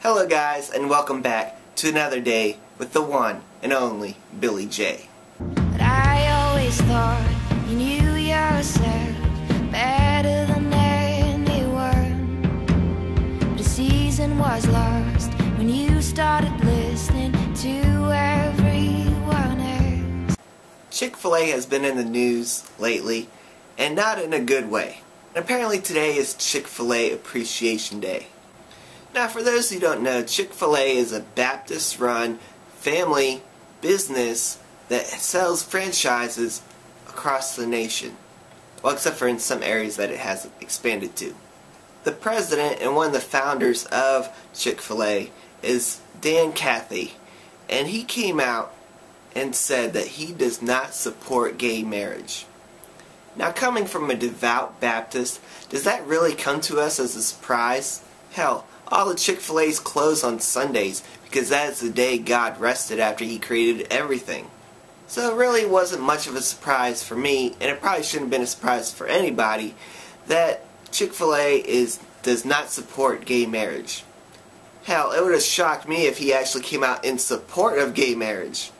Hello guys, and welcome back to another day with the one and only Billy J. But I always thought you knew yourself better than anyone. But the season was lost when you started listening to everyone else. Chick-Fil-A has been in the news lately, and not in a good way. And apparently today is Chick-Fil-A Appreciation Day. Now, for those who don't know, Chick-fil-A is a Baptist-run family business that sells franchises across the nation. Well, except for in some areas that it has expanded to. The president and one of the founders of Chick-fil-A is Dan Cathy, and he came out and said that he does not support gay marriage. Now, coming from a devout Baptist, does that really come to us as a surprise? Hell, all the Chick-fil-A's close on Sundays because that is the day God rested after He created everything. So it really wasn't much of a surprise for me, and it probably shouldn't have been a surprise for anybody, that Chick-fil-A does not support gay marriage. Hell, it would have shocked me if he actually came out in support of gay marriage.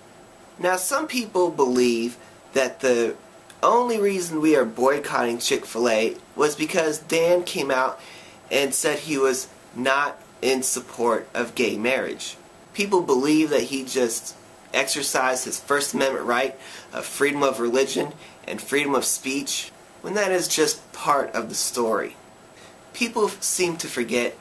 Now, some people believe that the only reason we are boycotting Chick-fil-A was because Dan came out and said he was not in support of gay marriage. People believe that he just exercised his First Amendment right of freedom of religion and freedom of speech, when that is just part of the story. People seem to forget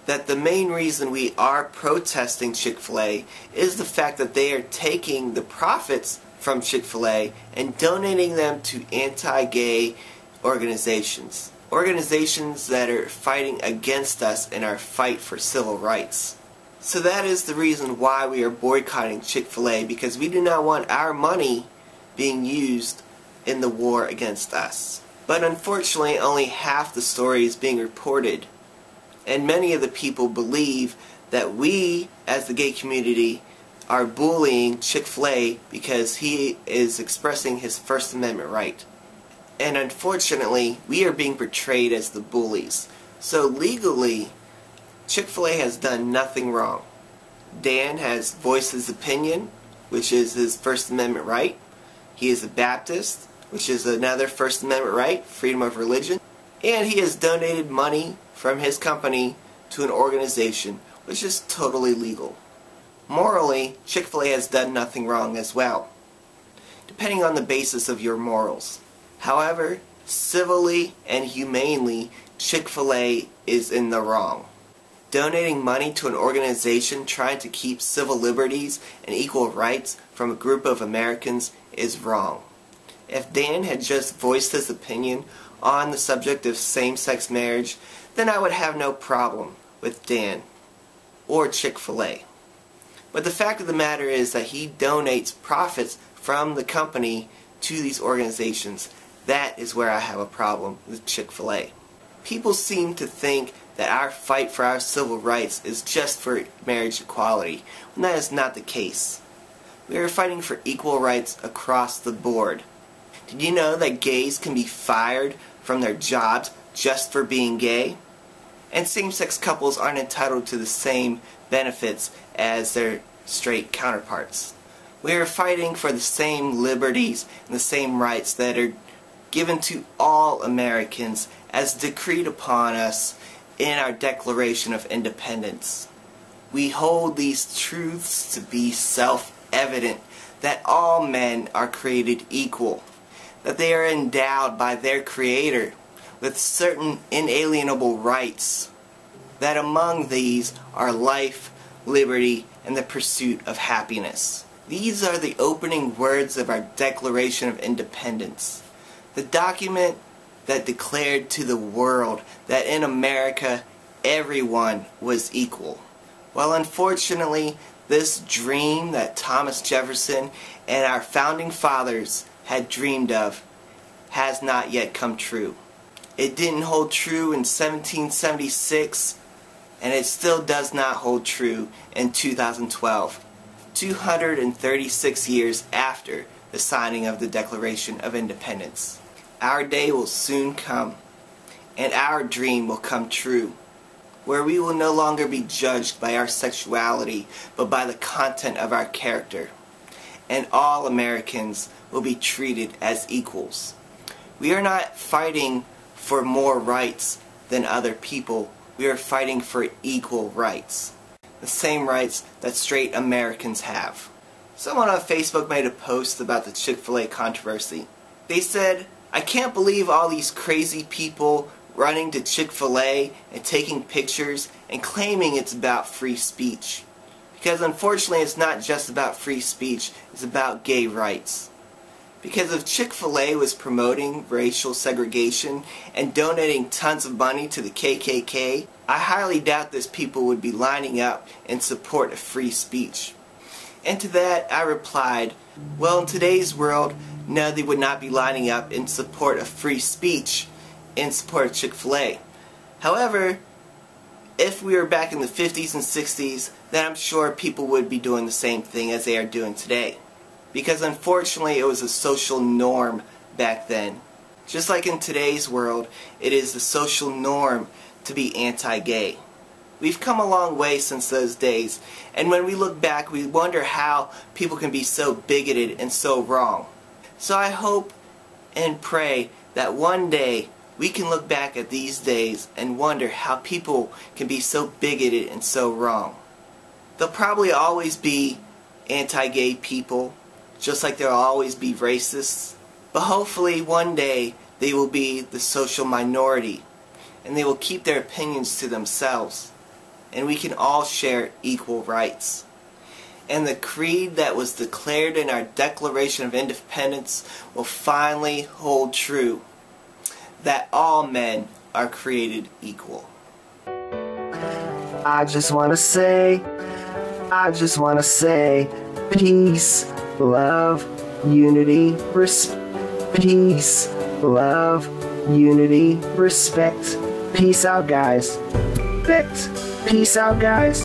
that the main reason we are protesting Chick-fil-A is the fact that they are taking the profits from Chick-fil-A and donating them to anti-gay organizations. Organizations that are fighting against us in our fight for civil rights. So that is the reason why we are boycotting Chick-fil-A, because we do not want our money being used in the war against us. But unfortunately, only half the story is being reported, and many of the people believe that we, as the gay community, are bullying Chick-fil-A because he is expressing his First Amendment right. And unfortunately, we are being portrayed as the bullies. So legally, Chick-fil-A has done nothing wrong. Dan has voiced his opinion, which is his First Amendment right. He is a Baptist, which is another First Amendment right, freedom of religion. And he has donated money from his company to an organization, which is totally legal. Morally, Chick-fil-A has done nothing wrong as well, depending on the basis of your morals. However, civilly and humanely, Chick-fil-A is in the wrong. Donating money to an organization trying to keep civil liberties and equal rights from a group of Americans is wrong. If Dan had just voiced his opinion on the subject of same-sex marriage, then I would have no problem with Dan or Chick-fil-A. But the fact of the matter is that he donates profits from the company to these organizations. That is where I have a problem with Chick-fil-A. People seem to think that our fight for our civil rights is just for marriage equality, when that is not the case. We are fighting for equal rights across the board. Did you know that gays can be fired from their jobs just for being gay? And same-sex couples aren't entitled to the same benefits as their straight counterparts. We are fighting for the same liberties and the same rights that are given to all Americans as decreed upon us in our Declaration of Independence. We hold these truths to be self-evident, that all men are created equal, that they are endowed by their Creator with certain inalienable rights, that among these are life, liberty, and the pursuit of happiness. These are the opening words of our Declaration of Independence. The document that declared to the world that in America everyone was equal. Well, unfortunately, this dream that Thomas Jefferson and our founding fathers had dreamed of has not yet come true. It didn't hold true in 1776, and it still does not hold true in 2012, 236 years after the signing of the Declaration of Independence. Our day will soon come, and our dream will come true. where we will no longer be judged by our sexuality, but by the content of our character. And all Americans will be treated as equals. We are not fighting for more rights than other people. We are fighting for equal rights. The same rights that straight Americans have. Someone on Facebook made a post about the Chick-Fil-A controversy. They said, "I can't believe all these crazy people running to Chick-fil-A and taking pictures and claiming it's about free speech. Because unfortunately it's not just about free speech, it's about gay rights. Because if Chick-fil-A was promoting racial segregation and donating tons of money to the KKK, I highly doubt this people would be lining up in support of free speech." And to that I replied, well, in today's world, no, they would not be lining up in support of free speech in support of Chick-fil-A. However, if we were back in the 50s and 60s, then I'm sure people would be doing the same thing as they are doing today. Because unfortunately it was a social norm back then. Just like in today's world, it is the social norm to be anti-gay. We've come a long way since those days, and when we look back we wonder how people can be so bigoted and so wrong. So I hope and pray that one day we can look back at these days and wonder how people can be so bigoted and so wrong. There'll probably always be anti-gay people, just like there'll always be racists, but hopefully one day they will be the social minority and they will keep their opinions to themselves, and we can all share equal rights. And the creed that was declared in our Declaration of Independence will finally hold true, that all men are created equal. I just wanna say, peace, love, unity, peace, love, unity, respect. Peace out, guys. Peace out, guys.